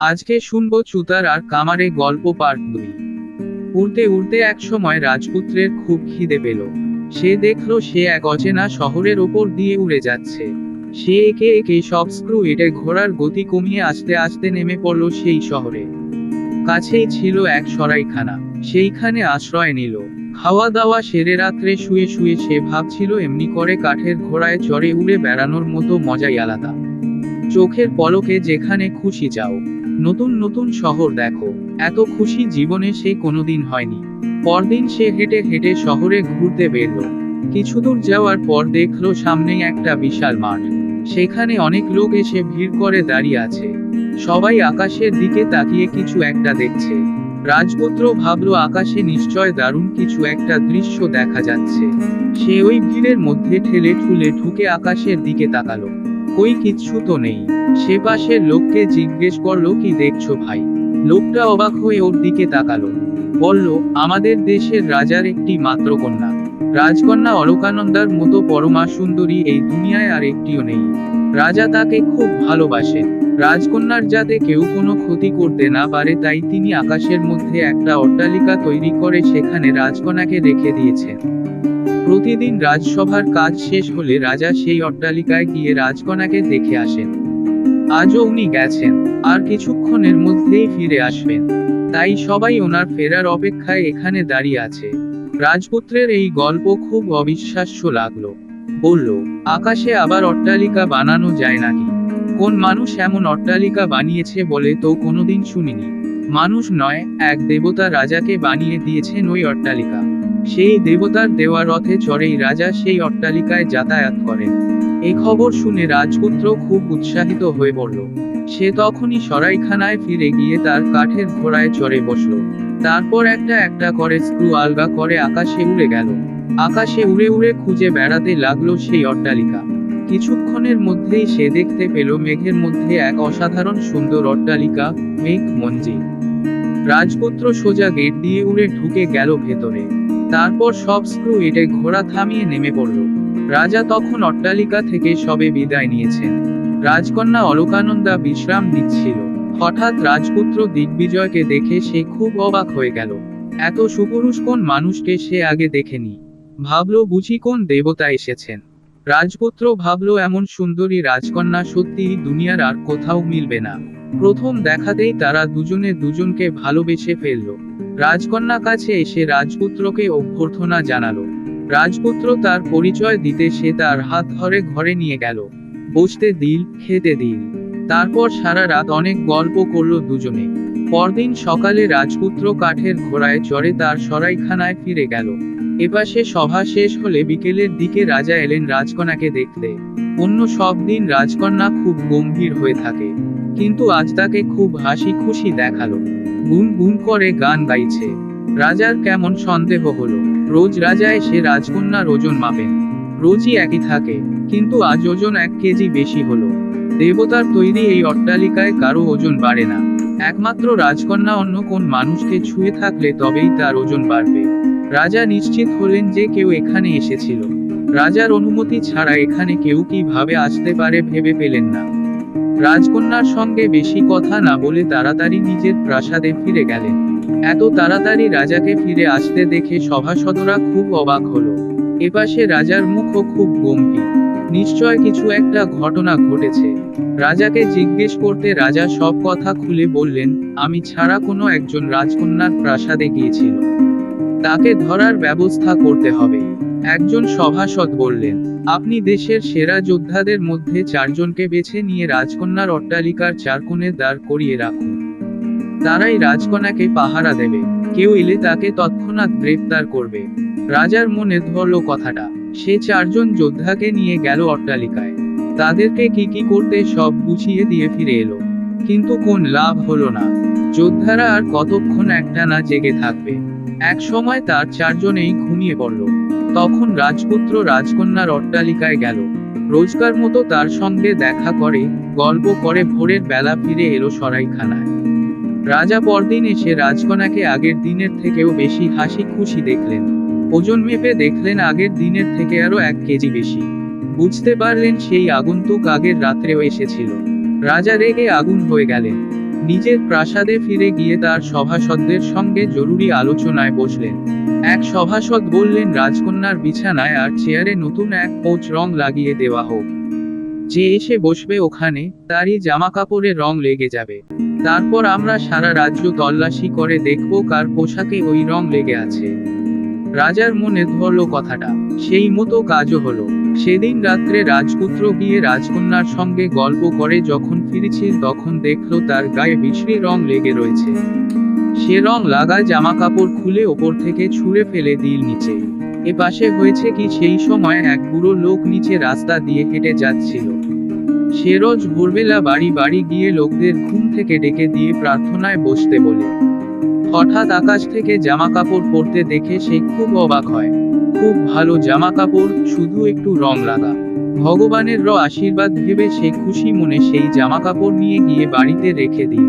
আজকে শুনবো চুতার আর কামারে গল্প পার্ট 2। উড়তে উড়তে এক সময় রাজপুত্রের খুব খিদে পেল। সে দেখলো সে এক অচেনা শহরের ওপর দিয়ে উড়ে যাচ্ছে। সে একে একে সব স্ক্রু এটে ঘোড়ার গতি কমিয়ে আস্তে আস্তে নেমে পড়ল সেই শহরে। কাছেই ছিল এক সরাইখানা। সেইখানে আশ্রয় নিল। খাওয়া দাওয়া সেরে রাত্রে শুয়ে শুয়ে সে ভাবছিল এমনি করে কাঠের ঘোড়ায় চড়ে উড়ে বেড়ানোর মতো মজাই আলাদা। চোখের পলকে যেখানে খুশি যাও, নতুন নতুন শহর দেখো, এত খুশি জীবনে সে কোনোদিন হয়নি। পরদিন সে হেঁটে হেঁটে শহরে ঘুরতে বেরল। কিছুদূর যাওয়ার পর দেখলো সামনেই একটা বিশাল মাঠ। সেখানে অনেক লোক এসে ভিড় করে দাঁড়িয়ে আছে। সবাই আকাশের দিকে তাকিয়ে কিছু একটা দেখছে। রাজপুত্র ভাবলো আকাশে নিশ্চয় দারুণ কিছু একটা দৃশ্য দেখা যাচ্ছে। সে ওই ভিড়ের মধ্যে ঠেলে ঠুলে ঢুকে আকাশের দিকে তাকালো। কই কিচ্ছু তো নেই। সে পাশের লোককে জিজ্ঞেস করলো, কি দেখছো ভাই? লোকটা অবাক হয়ে ওর দিকে তাকালো। বলল, আমাদের দেশের রাজার একটি মাত্র কন্যা। রাজকন্যা অলকানন্দার মতো পরমা সুন্দরী এই দুনিয়ায় আর একটিও নেই। রাজা তাকে খুব ভালোবাসেন। রাজকন্যার যাতে কেউ কোনো ক্ষতি করতে না পারে তাই তিনি আকাশের মধ্যে একটা অট্টালিকা তৈরি করে সেখানে রাজকন্যাকে রেখে দিয়েছেন। প্রতিদিন রাজসভার কাজ শেষ হলে রাজা সেই অট্টালিকায় গিয়ে রাজকন্যাকে দেখে আসেন। আজও উনি গেছেন, আর কিছুক্ষণের মধ্যেই ফিরে আসবেন। তাই সবাই ওনার ফেরার অপেক্ষায় এখানে দাঁড়িয়ে আছে। রাজপুত্রের এই গল্প খুব অবিশ্বাস্য লাগলো। বলল, আকাশে আবার অট্টালিকা বানানো যায় নাকি? কোন মানুষ এমন অট্টালিকা বানিয়েছে বলে তো কোনোদিন শুনিনি। মানুষ নয়, এক দেবতা রাজাকে বানিয়ে দিয়েছেন ওই অট্টালিকা। সেই দেবতার দেওয়া রথে চড়েই রাজা সেই অট্টালিকায় যাতায়াত করেন। এই খবর শুনে রাজপুত্র খুব উৎসাহিত হয়ে পড়ল। সে তখনই সরাইখানায় ফিরে গিয়ে তার কাঠের ঘোড়ায় চড়ে বসল। তারপর একটা একটা করে স্ক্রু আলগা করে আকাশে উড়ে গেল। আকাশে উড়ে উড়ে খুঁজে বেড়াতে লাগলো সেই অট্টালিকা। কিছুক্ষণের মধ্যেই সে দেখতে পেল মেঘের মধ্যে এক অসাধারণ সুন্দর অট্টালিকা, মেঘ মঞ্জিল। রাজপুত্র সোজা গেট দিয়ে উড়ে ঢুকে গেল ভেতরে। তারপর সব স্ক্রু এটে ঘোড়া থামিয়ে নেমে পড়ল। রাজা তখন অট্টালিকা থেকে সবে বিদায় নিয়েছেন। রাজকন্যা অলকানন্দা বিশ্রাম নিচ্ছিল। হঠাৎ রাজপুত্র দিগ্বিজয়কে দেখে সে খুব অবাক হয়ে গেল। এত সুপুরুষ কোন মানুষকে সে আগে দেখেনি। ভাবল বুঝি কোন দেবতা এসেছেন। রাজপুত্র ভাবল এমন সুন্দরী রাজকন্যা সত্যিই দুনিয়ার আর কোথাও মিলবে না। প্রথম দেখাতেই তারা দুজনে দুজনকে ভালোবেসে ফেলল। রাজকন্যা কাছে এসে রাজপুত্রকে অভ্যর্থনা জানালো। রাজপুত্র তার পরিচয় দিতে সে তার হাত ধরে ঘরে নিয়ে গেল। বসতে দিল, খেতে দিল। তারপর সারা রাত অনেক গল্প করলো দুজনে। পরদিন সকালে রাজপুত্র কাঠের ঘোড়ায় চড়ে তার সরাইখানায় ফিরে গেল। এপাশে সভা শেষ হলে বিকেলের দিকে রাজা এলেন রাজকন্যাকে দেখতে। অন্য সব দিন রাজকন্যা খুব গম্ভীর হয়ে থাকে, কিন্তু আজ তাকে খুব হাসি খুশি দেখালো। গুন গুন করে গান গাইছে। রাজার কেমন সন্দেহ হলো। রোজ রাজা এসে রাজকন্যার ওজন মাপেন। রোজই একই থাকে, কিন্তু আজ ওজন 1 কেজি বেশি হলো। দেবতার তৈরি এই অট্টালিকায় কারো ওজন বাড়ে না। একমাত্র রাজকন্যা অন্য কোন মানুষকে ছুঁয়ে থাকলে তবেই তার ওজন বাড়বে। রাজা নিশ্চিত হলেন যে কেউ এখানে এসেছিল। রাজার অনুমতি ছাড়া এখানে কেউ কিভাবে আসতে পারে ভেবে পেলেন না। রাজকন্যার সঙ্গে বেশি কথা না বলে তাড়াতাড়ি নিজের প্রাসাদে ফিরে গেলেন। এত তাড়াতাড়ি রাজাকে ফিরে আসতে দেখে সভাসদরা খুব অবাক হলো। এপাশে রাজার মুখও খুব গম্ভীর। নিশ্চয় কিছু একটা ঘটনা ঘটেছে। রাজাকে জিজ্ঞেস করতে রাজা সব কথা খুলে বললেন, আমি ছাড়া কোনো একজন রাজকন্যার প্রাসাদে গিয়েছিল। তাকে ধরার ব্যবস্থা করতে হবে। একজন সভাসদ বললেন, আপনি দেশের সেরা যোদ্ধাদের মধ্যে 4 জনকে বেছে নিয়ে রাজকন্যার অট্টালিকার 4 কোণে দাঁড় করিয়ে রাখুন। তারাই রাজকন্যাকে পাহারা দেবে। কেউ এলে তাকে তৎক্ষণাৎ গ্রেপ্তার করবে। রাজার মনে ধরল কথাটা। সে 4 জন যোদ্ধাকে নিয়ে গেল অট্টালিকায়। তাদেরকে কি কি করতে সব বুঝিয়ে দিয়ে ফিরে এলো। কিন্তু কোন লাভ হলো না। যোদ্ধারা আর কতক্ষণ একটানা জেগে থাকবে। এক সময় তার 4 জনেই ঘুমিয়ে পড়ল। তখন রাজপুত্র রাজকন্যার অট্টালিকায় গেল। রোজকার মতো তার সঙ্গে দেখা করে, গল্প করে ভোরের বেলা ফিরে এলো সরাইখানায়। রাজা পরদিন এসে রাজকন্যাকে আগের দিনের থেকেও বেশি হাসি খুশি দেখলেন। ওজন মেপে দেখলেন আগের দিনের থেকে আরো 1 কেজি বেশি। বুঝতে পারলেন সেই আগন্তুক আগের রাত্রেও এসেছিল। রাজা রেগে আগুন হয়ে গেলেন। নিজের প্রাসাদে ফিরে গিয়ে তার সভাসদদের সঙ্গে জরুরি আলোচনায় বসলেন। এক সভাসদ বললেন, রাজকন্যার বিছানায় আর চেয়ারে নতুন এক পোঁচ রং লাগিয়ে দেওয়া হোক। যে এসে বসবে ওখানে, তারই জামাকাপড়ে রং লেগে যাবে। তারপর আমরা সারা রাজ্য তল্লাশি করে দেখব কার পোশাকে ওই রং লেগে আছে। রাজার মনে ধরল কথাটা, সেই মতো কাজও হলো। সেদিন রাত্রে রাজপুত্র গিয়ে রাজকন্যার সঙ্গে গল্প করে যখন ফিরেছিল তখন দেখল তার গায়ে বিশ্রী রং লেগে রয়েছে। সে রং লাগা জামাকাপড় খুলে ওপর থেকে ছুঁড়ে ফেলে দিল নিচে। এপাশে হয়েছে কি, সেই সময় এক বুড়ো লোক নিচে রাস্তা দিয়ে হেঁটে যাচ্ছিল। সে রোজ ভোরবেলা বাড়ি বাড়ি গিয়ে লোকদের ঘুম থেকে ডেকে দিয়ে প্রার্থনায় বসতে বলে। হঠাৎ আকাশ থেকে জামাকাপড় পরতে দেখে সে খুব অবাক হয়। খুব ভালো জামাকাপড়, শুধু একটু রং লাগা। ভগবানের আশীর্বাদ ভেবে সে খুশি মনে সেই জামাকাপড় নিয়ে গিয়ে বাড়িতে রেখে দিল।